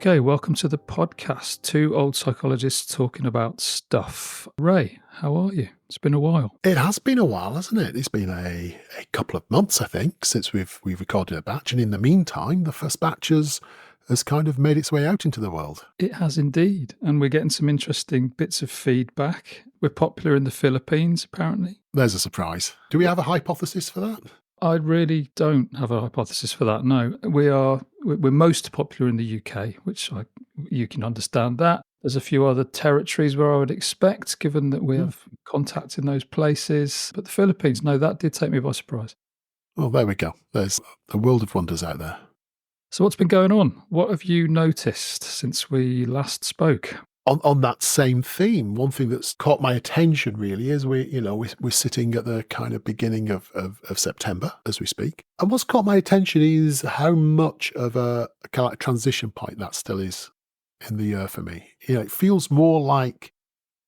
Okay, welcome to the podcast. Two old psychologists talking about stuff. Ray, how are you? It's been a while. It has been a while, hasn't it? It's been a couple of months, I think, since we've recorded a batch. And in the meantime, the first batch has kind of made its way out into the world. It has indeed. And we're getting some interesting bits of feedback. We're popular in the Philippines, apparently. There's a surprise. Do we have a hypothesis for that? I really don't have a hypothesis for that, no. We're most popular in the UK, which you can understand that. There's a few other territories where I would expect, given that we have contacts in those places. But the Philippines, no, that did take me by surprise. Well, there we go. There's a world of wonders out there. So what's been going on? What have you noticed since we last spoke? On that same theme, one thing that's caught my attention really is we're sitting at the kind of beginning of September as we speak. And what's caught my attention is how much of a kind of like transition point that still is in the year for me. It feels more like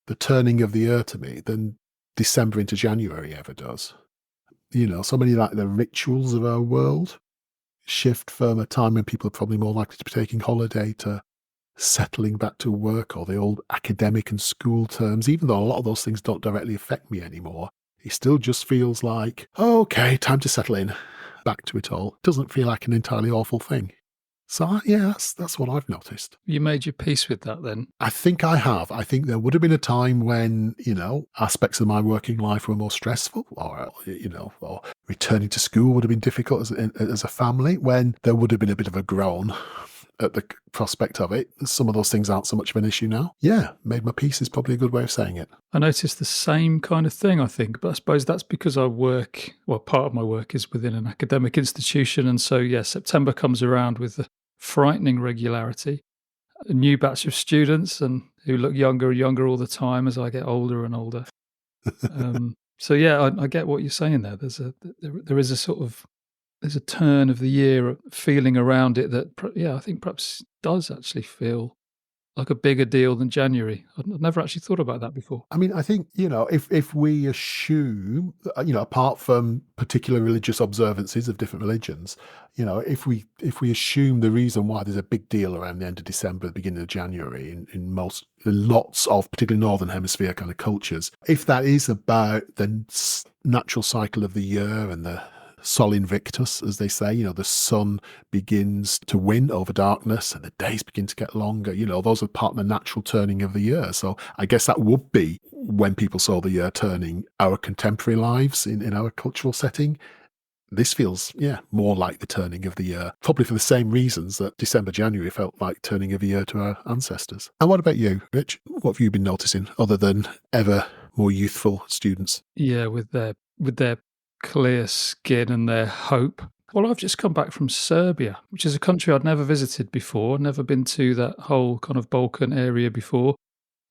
the turning of the year to me than December into January ever does. So many like the rituals of our world shift from a time when people are probably more likely to be taking holiday to settling back to work, or the old academic and school terms. Even though a lot of those things don't directly affect me anymore, it still just feels like, okay, time to settle in, back to it all. It doesn't feel like an entirely awful thing. So yeah, that's what I've noticed. You made your peace with that then? I think I have. I think there would have been a time when, aspects of my working life were more stressful, or returning to school would have been difficult as a family, when there would have been a bit of a groan at the prospect of it. Some of those things aren't so much of an issue now. Yeah, made my peace is probably a good way of saying it. I noticed the same kind of thing, I think, but I suppose that's because I work, part of my work is within an academic institution. And so, September comes around with a frightening regularity. A new batch of students and who look younger and younger all the time as I get older and older. I get what you're saying there. There is a sort of, there's a turn of the year feeling around it that, I think perhaps does actually feel like a bigger deal than January. I've never actually thought about that before. I mean, I think, if we assume, apart from particular religious observances of different religions, if we assume the reason why there's a big deal around the end of December, the beginning of January in lots of particularly Northern Hemisphere kind of cultures, if that is about the natural cycle of the year and the Sol Invictus, as they say, the sun begins to win over darkness and the days begin to get longer. Those are part of the natural turning of the year. So I guess that would be when people saw the year turning our contemporary lives in our cultural setting. This feels, more like the turning of the year, probably for the same reasons that December, January felt like turning of the year to our ancestors. And what about you, Rich? What have you been noticing other than ever more youthful students? Yeah, with their clear skin and their hope. Well, I've just come back from Serbia, which is a country I'd never visited before, never been to that whole kind of Balkan area before.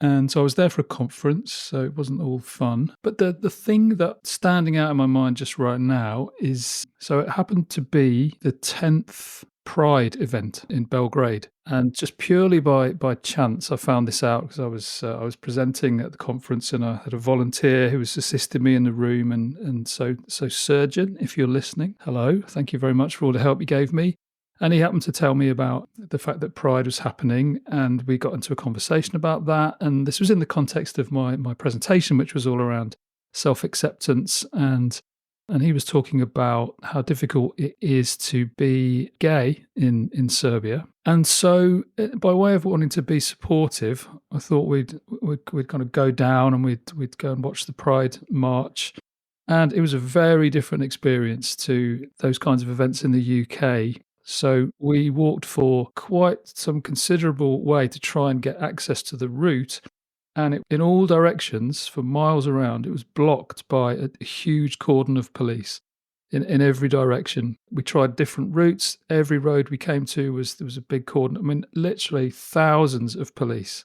And so I was there for a conference, so it wasn't all fun. But the thing that's standing out in my mind just right now is, so it happened to be the 10th Pride event in Belgrade. And just purely by chance, I found this out because I was presenting at the conference and I had a volunteer who was assisting me in the room. And so Surgeon, if you're listening, hello, thank you very much for all the help you gave me. And he happened to tell me about the fact that Pride was happening, and we got into a conversation about that. And this was in the context of my presentation, which was all around self-acceptance. And he was talking about how difficult it is to be gay in Serbia. And so by way of wanting to be supportive, I thought we'd kind of go down and we'd go and watch the Pride March. And it was a very different experience to those kinds of events in the UK. So we walked for quite some considerable way to try and get access to the route. And in all directions, for miles around, it was blocked by a huge cordon of police in every direction. We tried different routes. Every road we came to there was a big cordon. I mean, literally thousands of police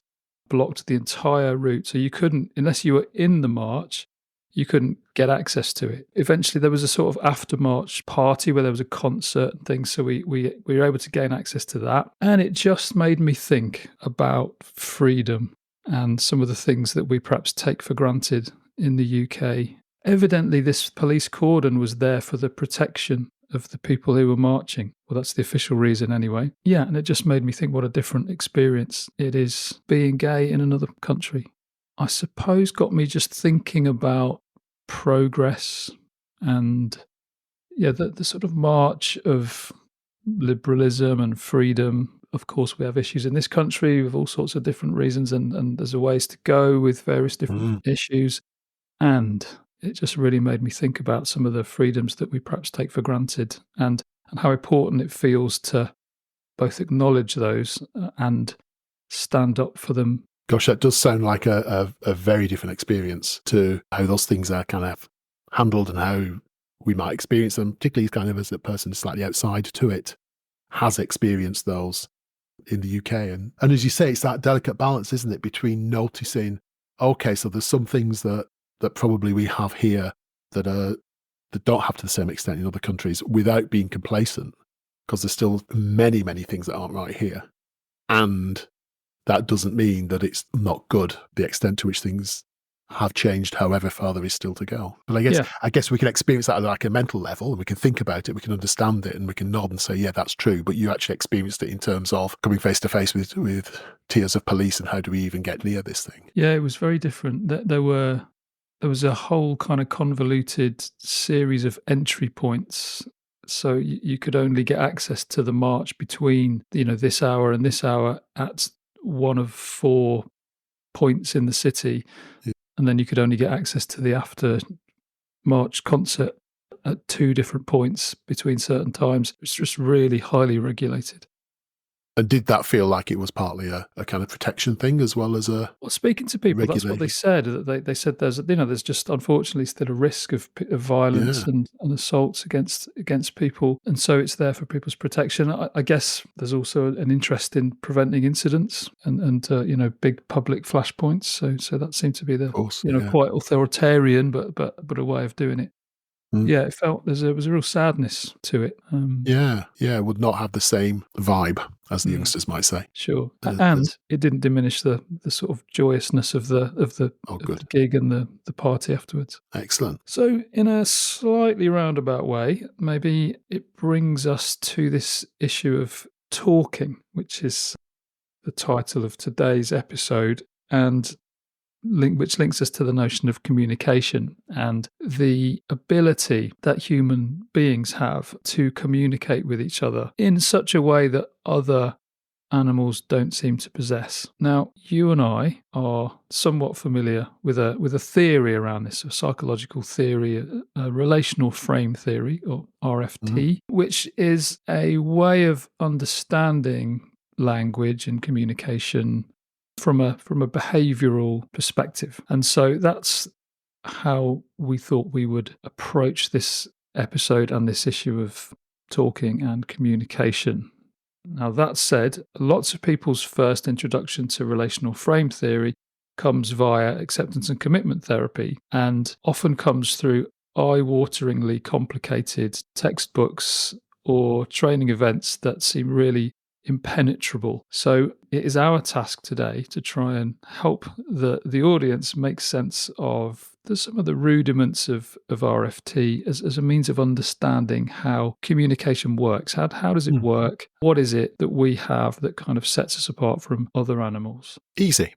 blocked the entire route. So you couldn't, unless you were in the march, you couldn't get access to it. Eventually, there was a sort of after-march party where there was a concert and things, so we were able to gain access to that. And it just made me think about freedom and some of the things that we perhaps take for granted in the UK. Evidently, this police cordon was there for the protection of the people who were marching. Well, that's the official reason anyway. Yeah, and it just made me think what a different experience it is being gay in another country. I suppose got me just thinking about progress and, yeah, the sort of march of liberalism and freedom. Of course, we have issues in this country with all sorts of different reasons, and there's a ways to go with various different issues. And it just really made me think about some of the freedoms that we perhaps take for granted, and how important it feels to both acknowledge those and stand up for them. Gosh, that does sound like a very different experience to how those things are kind of handled and how we might experience them, particularly kind of as a person slightly outside to it has experienced those in the UK. And as you say, it's that delicate balance, isn't it, between noticing, okay, so there's some things that probably we have here that don't have to the same extent in other countries, without being complacent, because there's still many, many things that aren't right here. And that doesn't mean that it's not good, the extent to which things have changed, however far there is still to go. But I guess we can experience that at like a mental level, and we can think about it, we can understand it, and we can nod and say, yeah, that's true. But you actually experienced it in terms of coming face to face with tiers of police, and how do we even get near this thing? Yeah, it was very different. There was a whole kind of convoluted series of entry points. So you could only get access to the march between, this hour and this hour at one of 4 points in the city. Yeah. And then you could only get access to the after march concert at 2 different points between certain times. It's just really highly regulated. And did that feel like it was partly a kind of protection thing as well as a... Well, speaking to people, that's what they said. They said there's just unfortunately still a risk of violence and assaults against people, and so it's there for people's protection. I guess there's also an interest in preventing incidents and big public flashpoints. So that seemed to be quite authoritarian, but a way of doing it. Yeah, it felt there was a real sadness to it. It would not have the same vibe, as the youngsters might say. Sure, and it didn't diminish the sort of joyousness of the gig and the party afterwards. Excellent. So, in a slightly roundabout way, maybe it brings us to this issue of talking, which is the title of today's episode, and which links us to the notion of communication and the ability that human beings have to communicate with each other in such a way that other animals don't seem to possess. Now, you and I are somewhat familiar with a theory around this, a psychological theory, a relational frame theory, or RFT, which is a way of understanding language and communication from a behavioral perspective. And so that's how we thought we would approach this episode and this issue of talking and communication. Now, that said, lots of people's first introduction to relational frame theory comes via acceptance and commitment therapy, and often comes through eye-wateringly complicated textbooks or training events that seem really impenetrable. So it is our task today to try and help the audience make sense of some of the rudiments of RFT as a means of understanding how communication works. How does it work? What is it that we have that kind of sets us apart from other animals? Easy.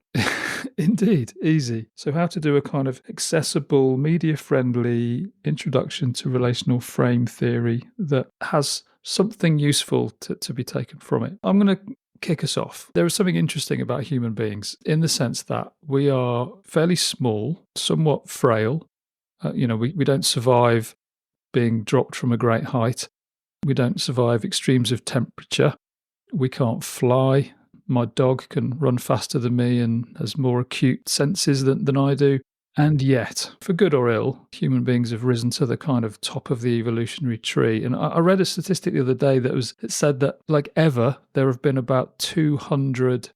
Indeed, easy. So how to do a kind of accessible, media-friendly introduction to relational frame theory that has something useful to be taken from it. I'm going to kick us off. There is something interesting about human beings in the sense that we are fairly small, somewhat frail. We don't survive being dropped from a great height. We don't survive extremes of temperature. We can't fly. My dog can run faster than me and has more acute senses than I do. And yet, for good or ill, human beings have risen to the kind of top of the evolutionary tree. And I read a statistic the other day that said that, like ever, there have been about 200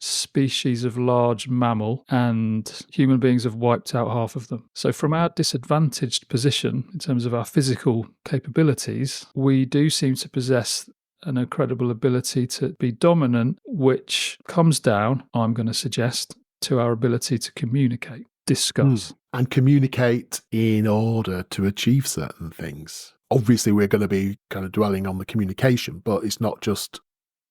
species of large mammal, and human beings have wiped out half of them. So from our disadvantaged position in terms of our physical capabilities, we do seem to possess an incredible ability to be dominant, which comes down, I'm going to suggest, to our ability to communicate. Discuss. And communicate in order to achieve certain things. Obviously, we're going to be kind of dwelling on the communication, but it's not just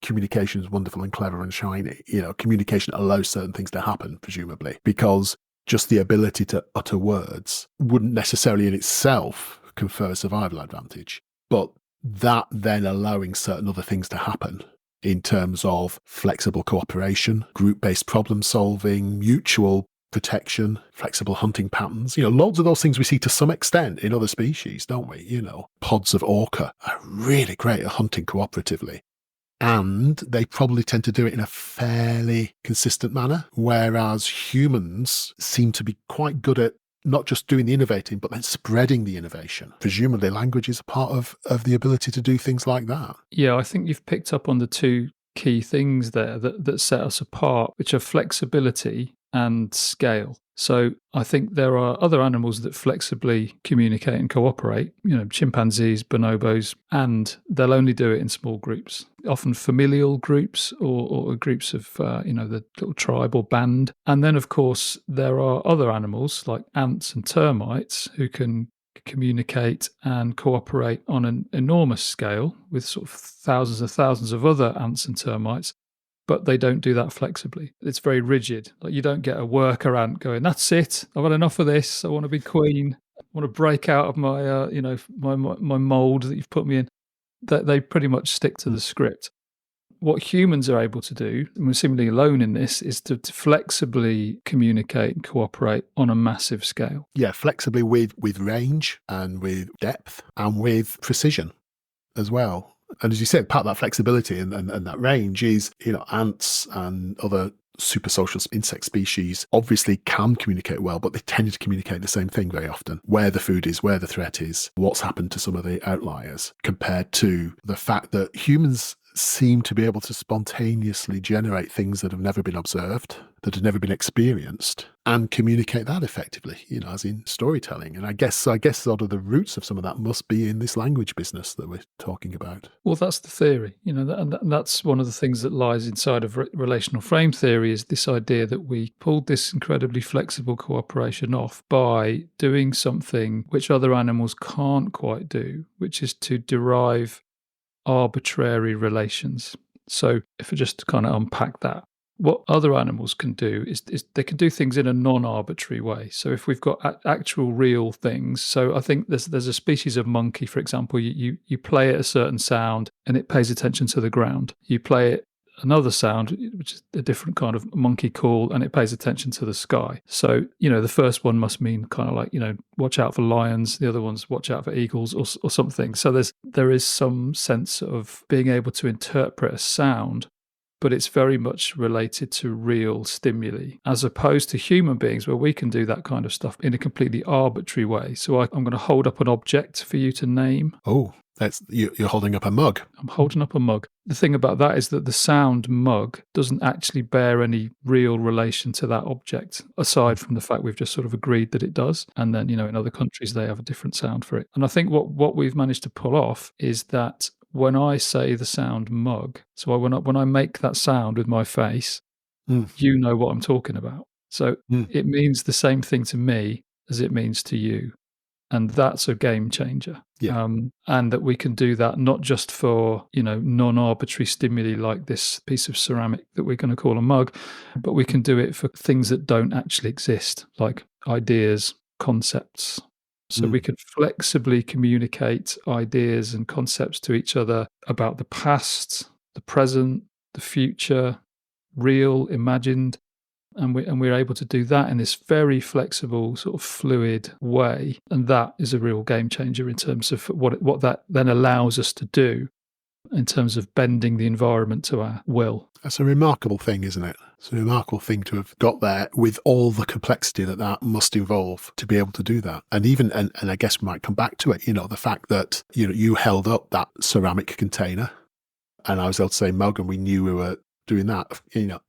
communication is wonderful and clever and shiny. Communication allows certain things to happen, presumably, because just the ability to utter words wouldn't necessarily in itself confer a survival advantage. But that then allowing certain other things to happen in terms of flexible cooperation, group-based problem solving, mutual protection, flexible hunting patterns. Loads of those things we see to some extent in other species, don't we? Pods of orca are really great at hunting cooperatively. And they probably tend to do it in a fairly consistent manner, whereas humans seem to be quite good at not just doing the innovating, but then spreading the innovation. Presumably language is a part of the ability to do things like that. Yeah, I think you've picked up on the two key things there that set us apart, which are flexibility and scale. So I think there are other animals that flexibly communicate and cooperate, chimpanzees, bonobos, and they'll only do it in small groups, often familial groups or groups of, the little tribe or band. And then, of course, there are other animals like ants and termites who can communicate and cooperate on an enormous scale with sort of thousands of other ants and termites, but they don't do that flexibly. It's very rigid. Like, you don't get a worker ant going, "That's it. I've had enough of this. I want to be queen. I want to break out of my, my mold that you've put me in." They pretty much stick to the script. What humans are able to do, and we're seemingly alone in this, is to flexibly communicate and cooperate on a massive scale. Yeah, flexibly with range and with depth and with precision as well. And as you said, part of that flexibility and that range is, ants and other super social insect species obviously can communicate well, but they tend to communicate the same thing very often: where the food is, where the threat is, what's happened to some of the outliers, compared to the fact that humans seem to be able to spontaneously generate things that have never been observed, that have never been experienced, and communicate that effectively, as in storytelling. And I guess sort of the roots of some of that must be in this language business that we're talking about. Well, that's the theory, and that's one of the things that lies inside of relational frame theory, is this idea that we pulled this incredibly flexible cooperation off by doing something which other animals can't quite do, which is to derive arbitrary relations. So if I just kind of unpack that, what other animals can do is they can do things in a non-arbitrary way. So if we've got actual real things, so I think there's a species of monkey, for example, you play it a certain sound and it pays attention to the ground. You play it another sound, which is a different kind of monkey call, and it pays attention to the sky. So, the first one must mean kind of like, watch out for lions. The other one's watch out for eagles or something. So there is some sense of being able to interpret a sound, but it's very much related to real stimuli, as opposed to human beings, where we can do that kind of stuff in a completely arbitrary way. So I'm going to hold up an object for you to name. Oh, you're holding up a mug. I'm holding up a mug. The thing about that is that the sound mug doesn't actually bear any real relation to that object, aside from the fact we've just sort of agreed that it does. And then, in other countries, they have a different sound for it. And I think what we've managed to pull off is that when I say the sound mug, so when I make that sound with my face, you know what I'm talking about. So it means the same thing to me as it means to you. And that's a game changer. Yeah. And that we can do that not just for, non-arbitrary stimuli like this piece of ceramic that we're going to call a mug, but we can do it for things that don't actually exist, like ideas, concepts. So we can flexibly communicate ideas and concepts to each other about the past, the present, the future, real, imagined. And we're able to do that in this very flexible, sort of fluid way. And that is a real game changer in terms of what that then allows us to do in terms of bending the environment to our will. That's a remarkable thing, isn't it? It's a remarkable thing to have got there with all the complexity that must involve to be able to do that. And even, and I guess we might come back to it, the fact that, you held up that ceramic container and I was able to say mug, and we knew we were doing that,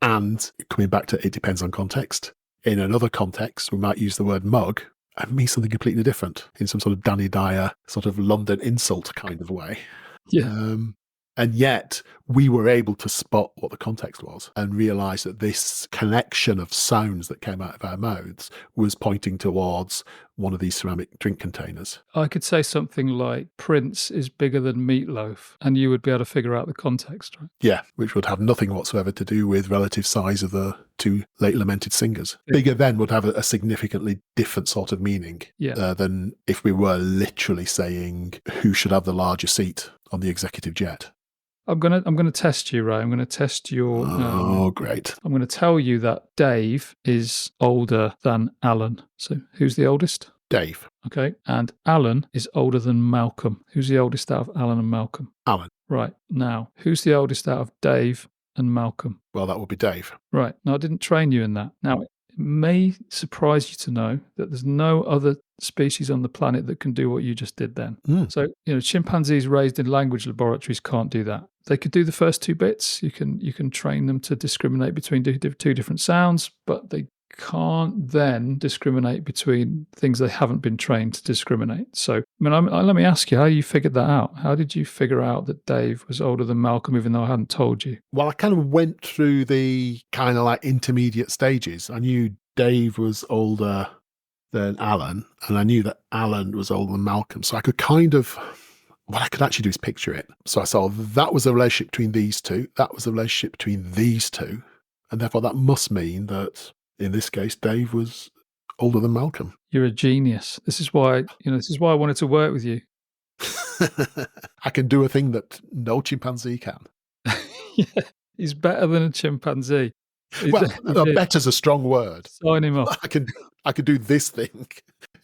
and coming back to it depends on context. In another context, we might use the word mug and mean something completely different in some sort of Danny Dyer, sort of London insult kind of way. Yeah. And yet we were able to spot what the context was and realize that this connection of sounds that came out of our mouths was pointing towards one of these ceramic drink containers. I could say something like Prince is bigger than Meatloaf, and you would be able to figure out the context, right? Yeah, which would have nothing whatsoever to do with relative size of the two late lamented singers. Yeah. Bigger than would have a significantly different sort of meaning than if we were literally saying who should have the larger seat on the executive jet. I'm gonna test you, Ray. I'm gonna test your. Great. I'm gonna tell you that Dave is older than Alan. So who's the oldest? Dave. Okay, and Alan is older than Malcolm. Who's the oldest out of Alan and Malcolm? Alan. Right, now, who's the oldest out of Dave and Malcolm? Well, that would be Dave. Right, now I didn't train you in that. Now, it may surprise you to know that there's no other species on the planet that can do what you just did then. So, chimpanzees raised in language laboratories can't do that. They could do the first two bits. You can train them to discriminate between two different sounds, but they can't then discriminate between things they haven't been trained to discriminate. So, let me ask you, how you figured that out? How did you figure out that Dave was older than Malcolm, even though I hadn't told you? Well, I kind of went through the kind of like intermediate stages. I knew Dave was older than Alan, and I knew that Alan was older than Malcolm. So I could what I could actually do is picture it. So I saw that was a relationship between these two. That was a relationship between these two. And therefore that must mean that in this case, Dave was older than Malcolm. You're a genius. This is why I wanted to work with you. I can do a thing that no chimpanzee can. Yeah, he's better than a chimpanzee. Better's a strong word. Sign him up. I can do this thing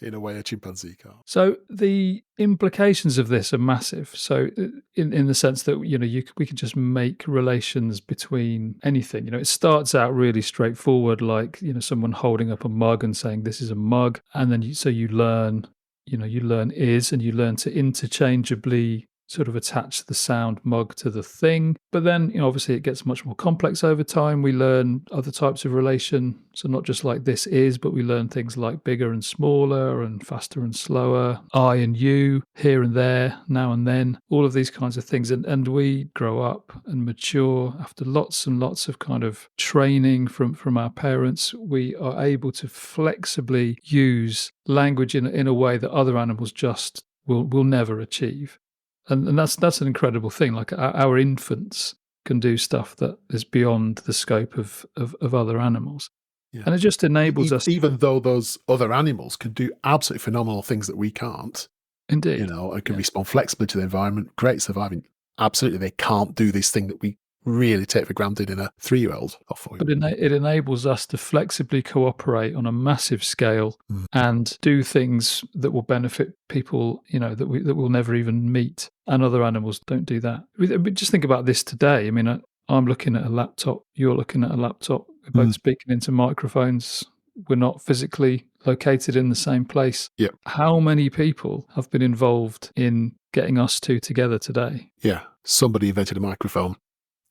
in a way a chimpanzee can't. So the implications of this are massive. So in the sense that we can just make relations between anything. It starts out really straightforward, like someone holding up a mug and saying this is a mug, and then you learn is, and you learn to interchangeably sort of attach the sound mug to the thing. But then, obviously it gets much more complex over time. We learn other types of relation. So not just like this is, but we learn things like bigger and smaller and faster and slower, I and you, here and there, now and then, all of these kinds of things. And we grow up and mature after lots and lots of kind of training from our parents. We are able to flexibly use language in a way that other animals just will never achieve. And that's an incredible thing. Like our infants can do stuff that is beyond the scope of other animals. Yeah. And it just enables us... Even though those other animals can do absolutely phenomenal things that we can't. Indeed. And can respond flexibly to the environment, great surviving. Absolutely, they can't do this thing that we really take for granted in a 3-year-old or 4-year-old. But it enables us to flexibly cooperate on a massive scale and do things that will benefit people, that we'll never even meet. And other animals don't do that. Just think about this today. I'm looking at a laptop. You're looking at a laptop. We're both speaking into microphones. We're not physically located in the same place. Yeah. How many people have been involved in getting us two together today? Yeah. Somebody invented a microphone.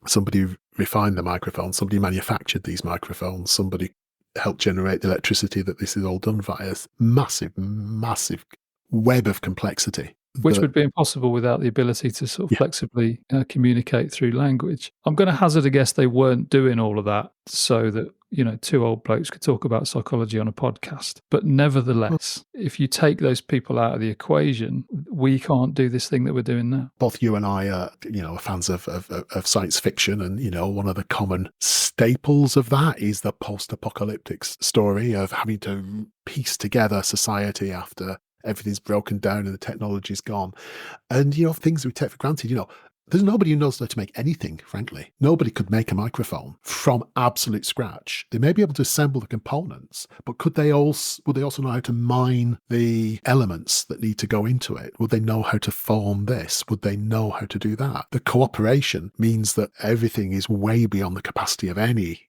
Somebody refined the microphone, somebody manufactured these microphones, somebody helped generate the electricity that this is all done via. Massive, massive web of complexity. Which would be impossible without the ability to sort of flexibly communicate through language. I'm going to hazard a guess they weren't doing all of that so that, two old blokes could talk about psychology on a podcast. But nevertheless, if you take those people out of the equation, we can't do this thing that we're doing now. Both you and I are, fans of science fiction. And, one of the common staples of that is the post-apocalyptic story of having to piece together society after everything's broken down and the technology's gone. And, things we take for granted, there's nobody who knows how to make anything, frankly. Nobody could make a microphone from absolute scratch. They may be able to assemble the components, but would they also know how to mine the elements that need to go into it? Would they know how to form this? Would they know how to do that? The cooperation means that everything is way beyond the capacity of any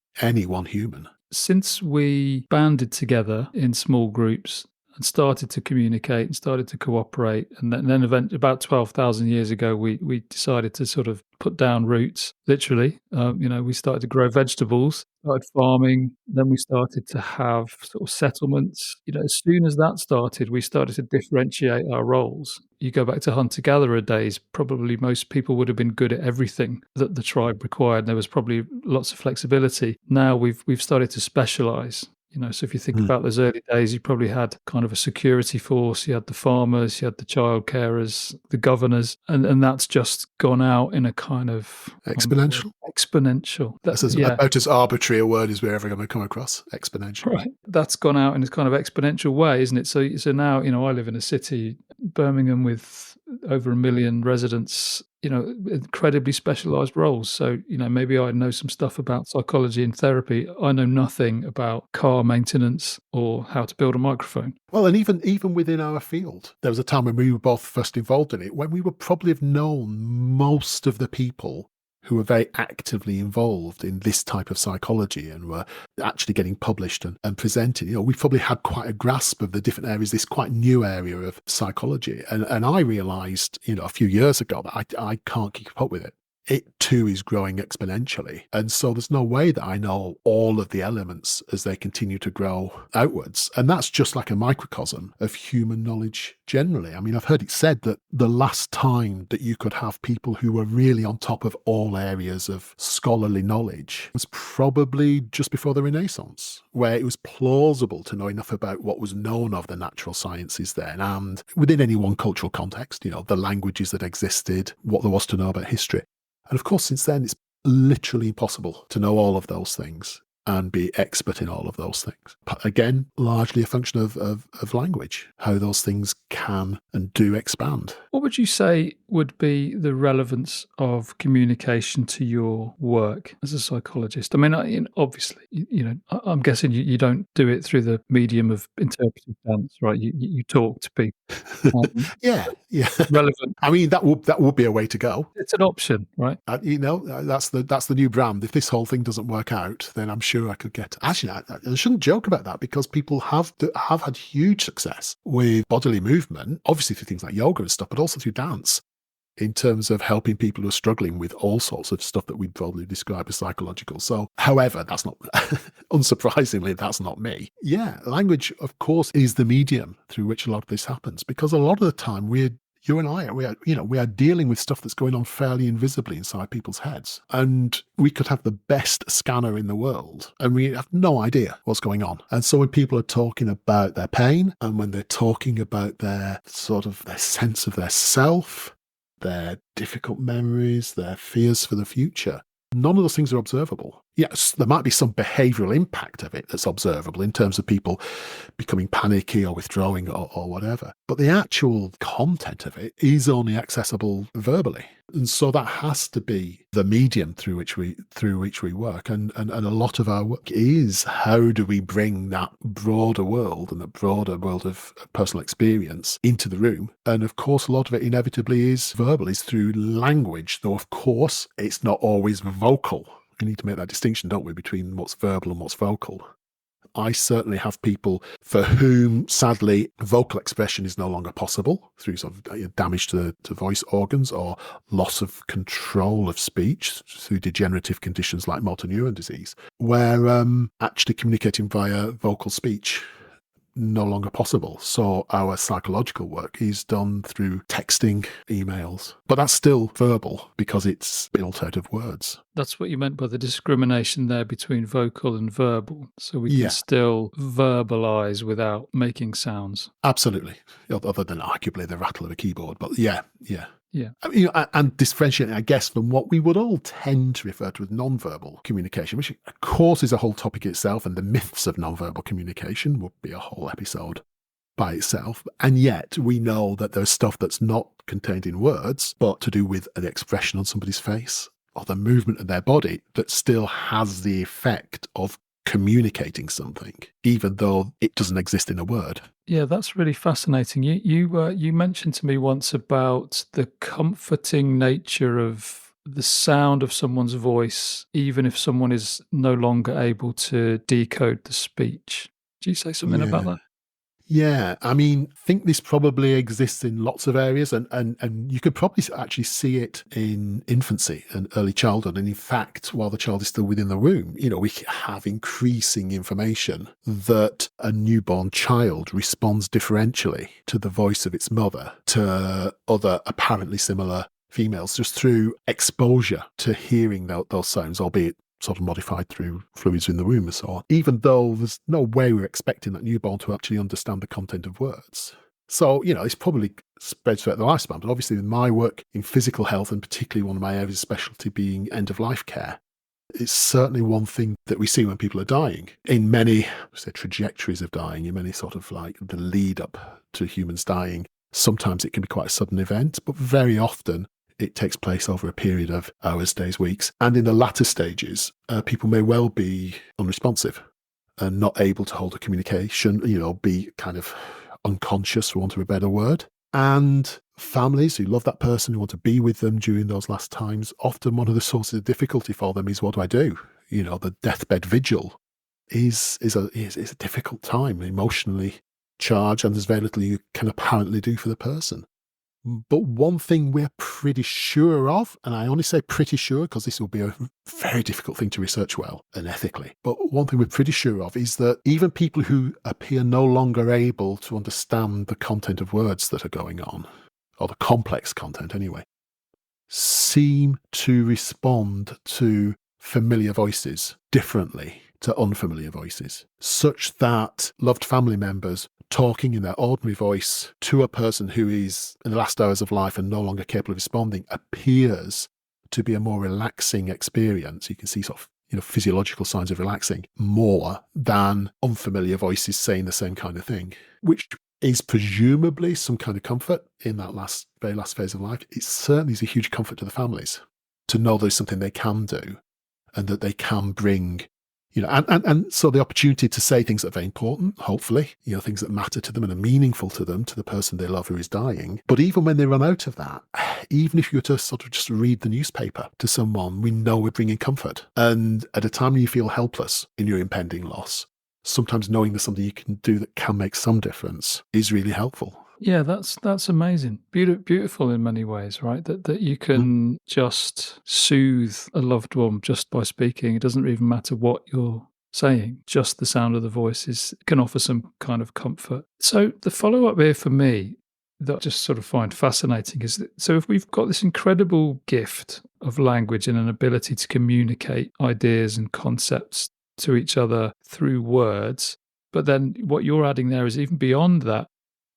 one human. Since we banded together in small groups and started to communicate and started to cooperate. And then about 12,000 years ago, we decided to sort of put down roots, literally. We started to grow vegetables, started farming, then we started to have sort of settlements. As soon as that started, we started to differentiate our roles. You go back to hunter-gatherer days, probably most people would have been good at everything that the tribe required. There was probably lots of flexibility. Now we've started to specialize. So if you think about those early days, you probably had kind of a security force, you had the farmers, you had the child carers, the governors, and that's just gone out in a kind of Exponential? Exponential. That's about as arbitrary a word as we're ever going to come across. Exponential. Right. That's gone out in a kind of exponential way, isn't it? So now, I live in a city, Birmingham, with over 1 million residents, incredibly specialized roles. So, maybe I know some stuff about psychology and therapy. I know nothing about car maintenance or how to build a microphone. Well, and even within our field, there was a time when we were both first involved in it, when we would probably have known most of the people who were very actively involved in this type of psychology and were actually getting published and presented. We probably had quite a grasp of the different areas, this quite new area of psychology. And I realised, a few years ago that I can't keep up with it. It too is growing exponentially. And so there's no way that I know all of the elements as they continue to grow outwards. And that's just like a microcosm of human knowledge generally. I mean, I've heard it said that the last time that you could have people who were really on top of all areas of scholarly knowledge was probably just before the Renaissance, where it was plausible to know enough about what was known of the natural sciences then, and within any one cultural context, the languages that existed, what there was to know about history. And of course, since then, it's literally impossible to know all of those things and be expert in all of those things. But again, largely a function of language, how those things can and do expand. What would you say would be the relevance of communication to your work as a psychologist? I mean, obviously, I'm guessing you don't do it through the medium of interpretive dance, right? You talk to people. Yeah. Relevant. I mean, that would be a way to go. It's an option, right? That's the new brand. If this whole thing doesn't work out, then I'm sure I could get. Actually, I shouldn't joke about that, because people have had huge success with bodily movement, obviously through things like yoga and stuff, but also through dance, in terms of helping people who are struggling with all sorts of stuff that we'd probably describe as psychological. So, however, that's not, unsurprisingly, that's not me. Yeah, language, of course, is the medium through which a lot of this happens, because a lot of the time you and I, we are dealing with stuff that's going on fairly invisibly inside people's heads. And we could have the best scanner in the world and we have no idea what's going on. And so when people are talking about their pain, and when they're talking about their sense of their self, their difficult memories, their fears for the future, none of those things are observable. Yes, there might be some behavioural impact of it that's observable in terms of people becoming panicky or withdrawing or whatever. But the actual content of it is only accessible verbally. And so that has to be the medium through which we work. And a lot of our work is, how do we bring that broader world and the broader world of personal experience into the room? And of course, a lot of it inevitably is verbal, is through language, though of course it's not always vocal. We need to make that distinction, don't we, between what's verbal and what's vocal. I certainly have people for whom, sadly, vocal expression is no longer possible through sort of damage to voice organs or loss of control of speech through degenerative conditions like motor neuron disease, where actually communicating via vocal speech no longer possible. So our psychological work is done through texting, emails, but that's still verbal because it's built out of words. That's what you meant by the discrimination there between vocal and verbal. So we can still verbalize without making sounds. Absolutely. Other than arguably the rattle of a keyboard, but yeah. Yeah. And differentiating, I guess, from what we would all tend to refer to as non-verbal communication, which of course is a whole topic itself, and the myths of non-verbal communication would be a whole episode by itself. And yet we know that there's stuff that's not contained in words, but to do with an expression on somebody's face or the movement of their body that still has the effect of communicating something, even though it doesn't exist in a word. Yeah, that's really fascinating. You mentioned to me once about the comforting nature of the sound of someone's voice, even if someone is no longer able to decode the speech. Do you say something about that? Yeah, I mean, I think this probably exists in lots of areas, and you could probably actually see it in infancy and early childhood. And in fact, while the child is still within the womb, we have increasing information that a newborn child responds differentially to the voice of its mother to other apparently similar females just through exposure to hearing those sounds, albeit sort of modified through fluids in the womb and so on, even though there's no way we're expecting that newborn to actually understand the content of words. So, it's probably spread throughout the lifespan. But obviously, with my work in physical health, and particularly one of my areas of specialty being end-of-life care, it's certainly one thing that we see when people are dying. In many, say, trajectories of dying, in many sort of like the lead up to humans dying, sometimes it can be quite a sudden event, but very often it takes place over a period of hours, days, weeks. And in the latter stages, people may well be unresponsive and not able to hold a communication, be kind of unconscious, for want of a better word. And families who love that person, who want to be with them during those last times, often one of the sources of difficulty for them is, what do I do? The deathbed vigil is a difficult time, emotionally charged, and there's very little you can apparently do for the person. But one thing we're pretty sure of, and I only say pretty sure because this will be a very difficult thing to research well and ethically, but one thing we're pretty sure of is that even people who appear no longer able to understand the content of words that are going on, or the complex content anyway, seem to respond to familiar voices differently to unfamiliar voices, such that loved family members talking in their ordinary voice to a person who is in the last hours of life and no longer capable of responding appears to be a more relaxing experience. You can see sort of, physiological signs of relaxing more than unfamiliar voices saying the same kind of thing, which is presumably some kind of comfort in that very last phase of life. It certainly is a huge comfort to the families to know there's something they can do and that they can bring, and so the opportunity to say things that are very important, hopefully, things that matter to them and are meaningful to them, to the person they love who is dying. But even when they run out of that, even if you were to sort of just read the newspaper to someone, we know we're bringing comfort. And at a time when you feel helpless in your impending loss, sometimes knowing there's something you can do that can make some difference is really helpful. Yeah, that's amazing. Beautiful in many ways, right? That you can just soothe a loved one just by speaking. It doesn't even matter what you're saying. Just the sound of the voice can offer some kind of comfort. So the follow-up here for me that I just sort of find fascinating is that, so if we've got this incredible gift of language and an ability to communicate ideas and concepts to each other through words, but then what you're adding there is even beyond that,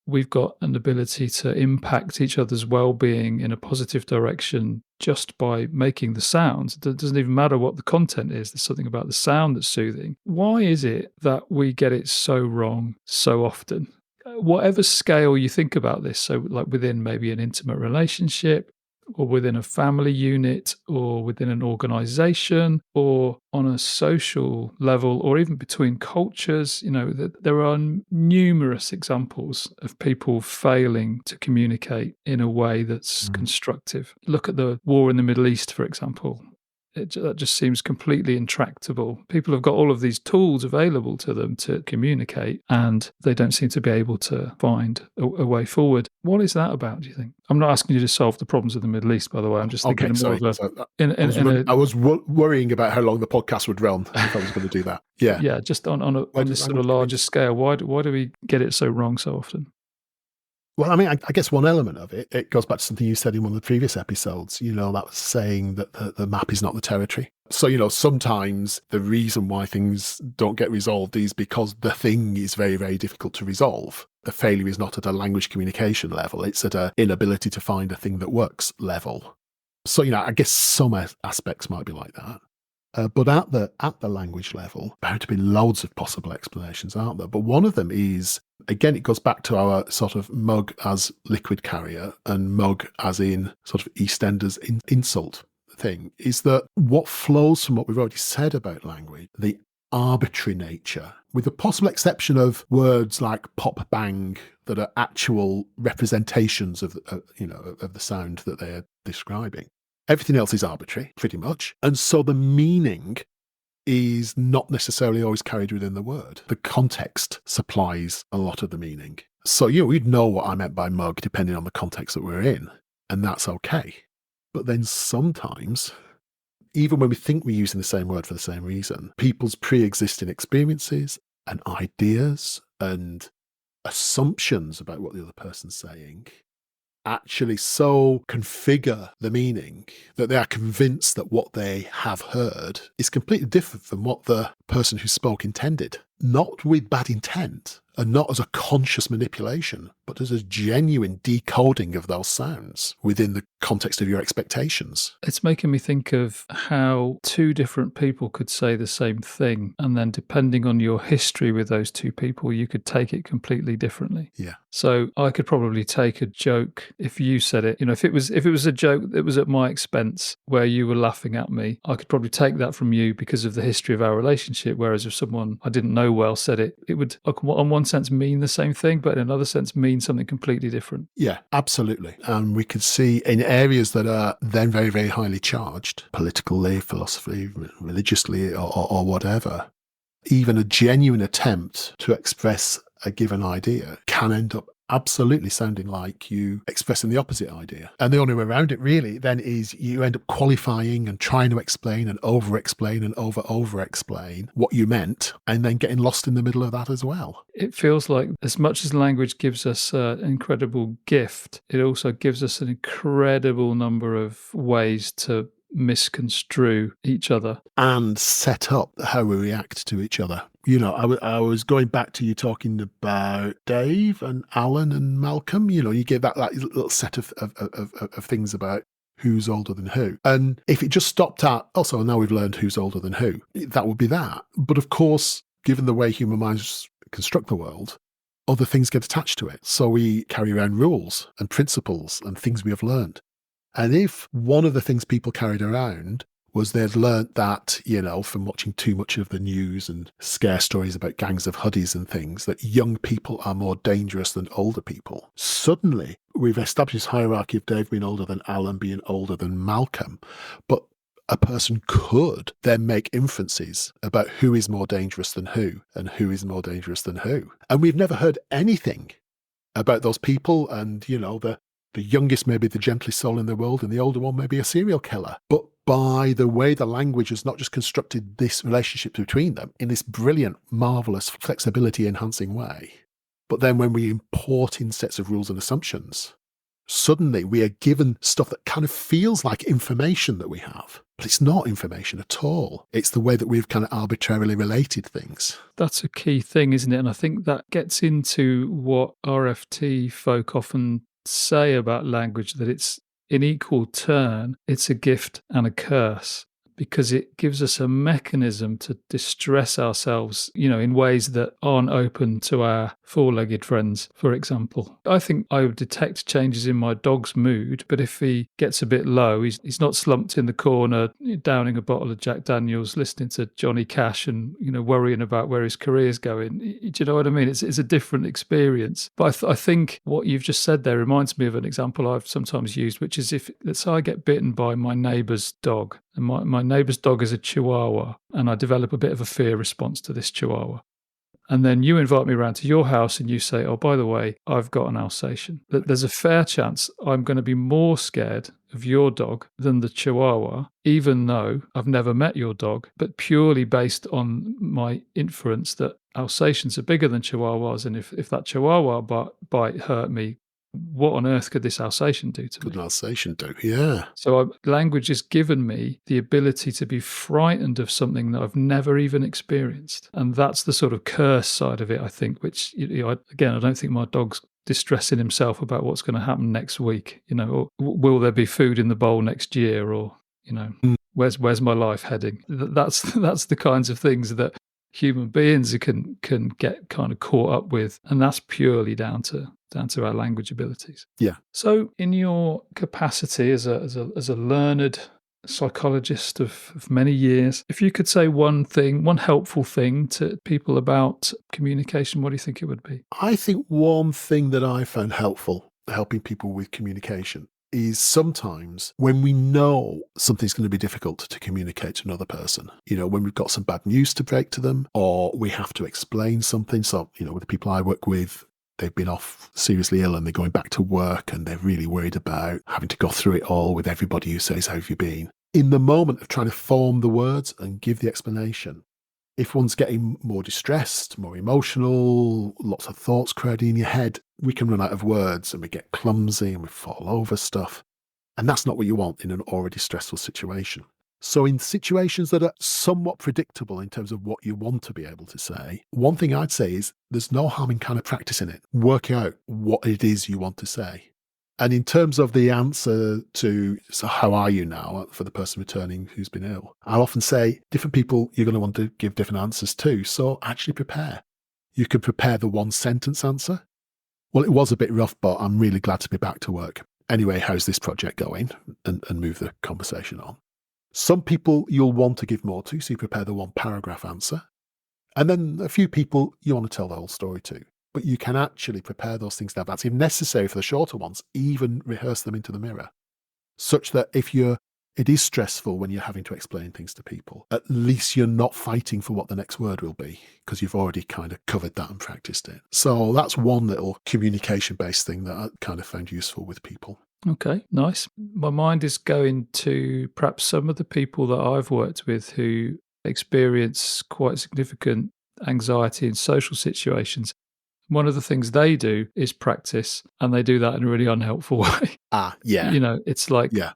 we've got an ability to impact each other's well-being in a positive direction just by making the sounds. It doesn't even matter what the content is. There's something about the sound that's soothing. Why is it that we get it so wrong so often? Whatever scale you think about this, so like within maybe an intimate relationship, or within a family unit, or within an organization, or on a social level, or even between cultures, there are numerous examples of people failing to communicate in a way that's constructive. Look at the war in the Middle East, for example. That just seems completely intractable. People have got all of these tools available to them to communicate, and they don't seem to be able to find a way forward. What is that about, do you think? I'm not asking you to solve the problems of the Middle East, by the way. I'm just thinking more of I was worrying about how long the podcast would run if I was going to do that. Yeah. Yeah, just on this sort of larger scale, why do we get it so wrong so often? Well, I mean, I guess one element of it goes back to something you said in one of the previous episodes, that was saying that the map is not the territory. So, sometimes the reason why things don't get resolved is because the thing is very, very difficult to resolve. The failure is not at a language communication level. It's at an inability to find a thing that works level. So, I guess some aspects might be like that. But at the language level, there are to be loads of possible explanations, aren't there? But one of them is, again, it goes back to our sort of mug as liquid carrier and mug as in sort of EastEnders insult thing, is that what flows from what we've already said about language, the arbitrary nature, with the possible exception of words like pop bang that are actual representations of of the sound that they're describing. Everything else is arbitrary, pretty much. And so the meaning is not necessarily always carried within the word. The context supplies a lot of the meaning. So, we'd know what I meant by mug depending on the context that we're in, and that's okay. But then sometimes, even when we think we're using the same word for the same reason, people's pre-existing experiences and ideas and assumptions about what the other person's saying actually so configure the meaning that they are convinced that what they have heard is completely different from what the person who spoke intended. Not with bad intent, and not as a conscious manipulation, but as a genuine decoding of those sounds within the context of your expectations. It's making me think of how two different people could say the same thing, and then depending on your history with those two people, you could take it completely differently. Yeah. So I could probably take a joke if you said it. If it was a joke that was at my expense where you were laughing at me, I could probably take that from you because of the history of our relationship. Whereas if someone I didn't know well said it, it would, on one sense, mean the same thing, but in another sense, mean something completely different. Yeah, absolutely. And we could see in areas that are then very, very highly charged, politically, philosophically, religiously, or whatever, even a genuine attempt to express a given idea can end up absolutely sounding like you expressing the opposite idea. And the only way around it really then is you end up qualifying and trying to explain and over-explain and over-explain what you meant, and then getting lost in the middle of that as well. It feels like as much as language gives us an incredible gift, it also gives us an incredible number of ways to misconstrue each other and set up how we react to each other. I was going back to you talking about Dave and Alan and Malcolm. You gave that little set of things about who's older than who. And if it just stopped at, also now we've learned who's older than who, that would be that. But of course, given the way human minds construct the world, other things get attached to it. So we carry around rules and principles and things we have learned. And if one of the things people carried around was they'd learnt that, from watching too much of the news and scare stories about gangs of hoodies and things, that young people are more dangerous than older people. Suddenly, we've established this hierarchy of Dave being older than Alan, being older than Malcolm. But a person could then make inferences about who is more dangerous than who and who is more dangerous than who. And we've never heard anything about those people, and, the youngest may be the gentlest soul in the world, and the older one may be a serial killer. But by the way the language has not just constructed this relationship between them in this brilliant, marvellous, flexibility-enhancing way, but then when we import in sets of rules and assumptions, suddenly we are given stuff that kind of feels like information that we have. But it's not information at all. It's the way that we've kind of arbitrarily related things. That's a key thing, isn't it? And I think that gets into what RFT folk often say about language, that it's in equal turn, it's a gift and a curse, because it gives us a mechanism to distress ourselves, in ways that aren't open to our four-legged friends, for example. I think I would detect changes in my dog's mood, but if he gets a bit low, he's not slumped in the corner, downing a bottle of Jack Daniels, listening to Johnny Cash and, worrying about where his career's going. Do you know what I mean? It's a different experience. But I think what you've just said there reminds me of an example I've sometimes used, which is if, let's say I get bitten by my neighbour's dog, and my neighbour's dog is a Chihuahua, and I develop a bit of a fear response to this Chihuahua. And then you invite me around to your house and you say, oh, by the way, I've got an Alsatian. There's a fair chance I'm going to be more scared of your dog than the Chihuahua, even though I've never met your dog, but purely based on my inference that Alsatians are bigger than Chihuahuas. And if that Chihuahua bite hurt me, what on earth could this Alsatian do to me? Could an Alsatian do? Yeah. So language has given me the ability to be frightened of something that I've never even experienced. And that's the sort of curse side of it, I think, which, again, I don't think my dog's distressing himself about what's going to happen next week, or will there be food in the bowl next year, or, where's my life heading? That's the kinds of things that human beings can get kind of caught up with, and that's purely down to our language abilities. Yeah. So in your capacity as a learned psychologist of many years, if you could say one helpful thing to people about communication, what do you think it would be? I think one thing that I found helpful helping people with communication is sometimes when we know something's going to be difficult to communicate to another person, when we've got some bad news to break to them, or we have to explain something. So, with the people I work with, they've been off seriously ill and they're going back to work and they're really worried about having to go through it all with everybody who says, "How have you been?" In the moment of trying to form the words and give the explanation, if one's getting more distressed, more emotional, lots of thoughts crowding in your head, we can run out of words and we get clumsy and we fall over stuff. And that's not what you want in an already stressful situation. So in situations that are somewhat predictable in terms of what you want to be able to say, one thing I'd say is there's no harm in kind of practicing it. Work out what it is you want to say. And in terms of the answer to, so how are you now, for the person returning who's been ill, I'll often say different people you're going to want to give different answers to. So actually prepare. You can prepare the one sentence answer. Well, it was a bit rough, but I'm really glad to be back to work. Anyway, how's this project going? And move the conversation on. Some people you'll want to give more to, so you prepare the one paragraph answer. And then a few people you want to tell the whole story to. But you can actually prepare those things in advance. If necessary for the shorter ones, even rehearse them into the mirror, such that it is stressful when you're having to explain things to people, at least you're not fighting for what the next word will be, because you've already kind of covered that and practiced it. So that's one little communication-based thing that I kind of found useful with people. Okay, nice. My mind is going to perhaps some of the people that I've worked with who experience quite significant anxiety in social situations. One of the things they do is practice, and they do that in a really unhelpful way. Yeah. It's like, Yeah.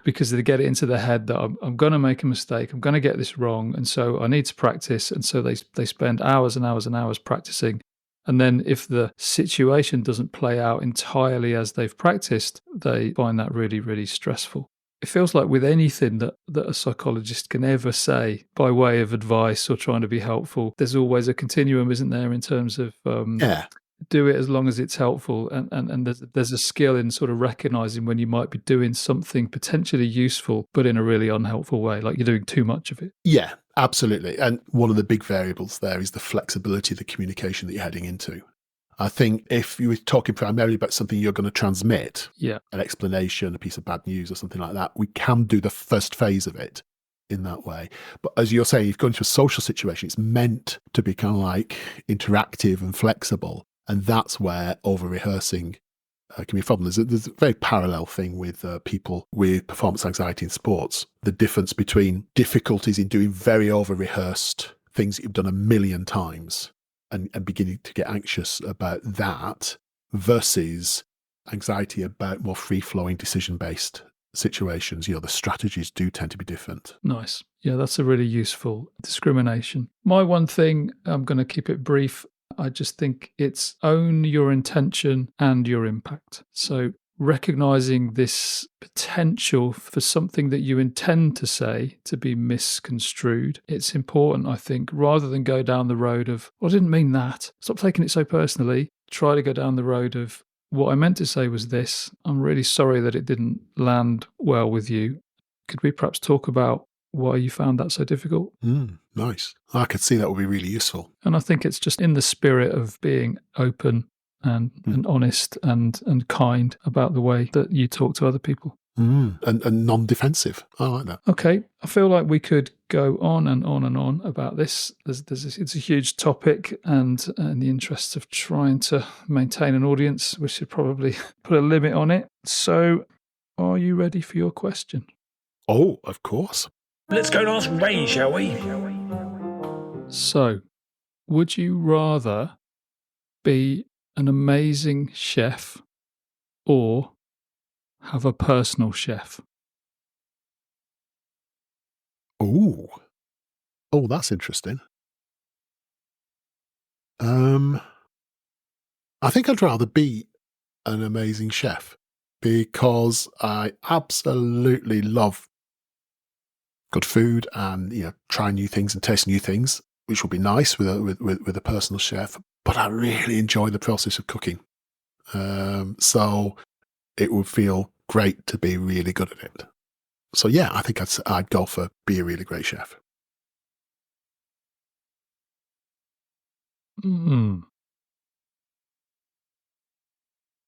because they get it into their head that I'm going to make a mistake, I'm going to get this wrong, and so I need to practice. And so they spend hours and hours and hours practicing. And then if the situation doesn't play out entirely as they've practiced, they find that really, really stressful. It feels like with anything that a psychologist can ever say by way of advice or trying to be helpful, there's always a continuum, isn't there, in terms of Yeah. do it as long as it's helpful. And there's a skill in sort of recognizing when you might be doing something potentially useful, but in a really unhelpful way, like you're doing too much of it. Yeah, absolutely. And one of the big variables there is the flexibility of the communication that you're heading into. I think if you were talking primarily about something you're going to transmit, Yeah. an explanation, a piece of bad news or something like that, we can do the first phase of it in that way. But as you're saying, if you go into a social situation, it's meant to be kind of like interactive and flexible. And that's where over-rehearsing can be a problem. There's a very parallel thing with people with performance anxiety in sports. The difference between difficulties in doing very over-rehearsed things that you've done a million times and beginning to get anxious about that versus anxiety about more free-flowing decision-based situations. The strategies do tend to be different. Nice. Yeah, that's a really useful discrimination. My one thing, I'm going to keep it brief. I just think it's own your intention and your impact. So recognizing this potential for something that you intend to say to be misconstrued, it's important, I think, rather than go down the road of, well, I didn't mean that. Stop taking it so personally. Try to go down the road of, what I meant to say was this. I'm really sorry that it didn't land well with you. Could we perhaps talk about why you found that so difficult? Nice. I could see that would be really useful. And I think it's just in the spirit of being open and honest and kind about the way that you talk to other people. And non-defensive. I like that. Okay, I feel like we could go on and on and on about this. It's a huge topic, and in the interest of trying to maintain an audience, we should probably put a limit on it. So, are you ready for your question? Oh, of course. Let's go and ask Ray, shall we? So, would you rather be an amazing chef or have a personal chef? Oh, that's interesting. I think I'd rather be an amazing chef because I absolutely love good food and trying new things and taste new things, which would be nice with a personal chef. But I really enjoy the process of cooking, so it would feel great to be really good at it. So yeah, I think I'd go for be a really great chef.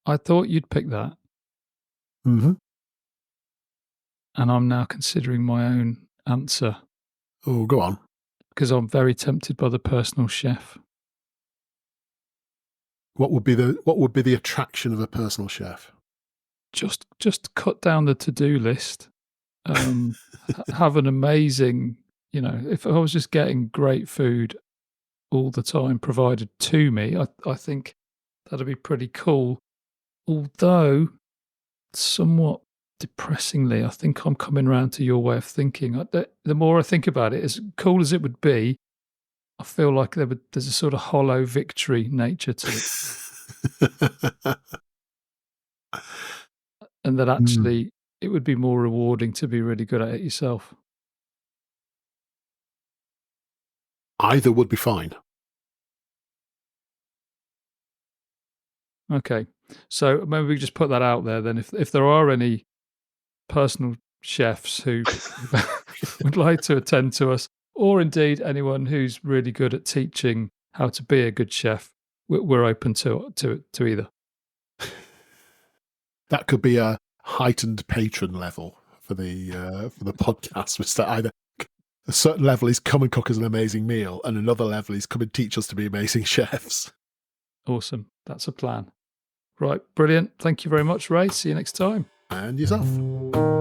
I thought you'd pick that. Mm-hmm. and I'm now considering my own answer Oh, go on. because I'm very tempted by the personal chef. What would be the attraction of a personal chef? Just cut down the to-do list. Have an amazing, if I was just getting great food all the time provided to me, I think that'd be pretty cool. Although, somewhat depressingly, I think I'm coming round to your way of thinking. The more I think about it, as cool as it would be, I feel like there's a sort of hollow victory nature to it. And that actually it would be more rewarding to be really good at it yourself. Either would be fine. Okay. So maybe we just put that out there then. If there are any personal chefs who would like to attend to us, or indeed anyone who's really good at teaching how to be a good chef, we're open to either. That could be a heightened patron level for the podcast, which that either a certain level is come and cook us an amazing meal, and another level is come and teach us to be amazing chefs. Awesome. That's a plan. Right. Brilliant. Thank you very much, Ray. See you next time. And yourself.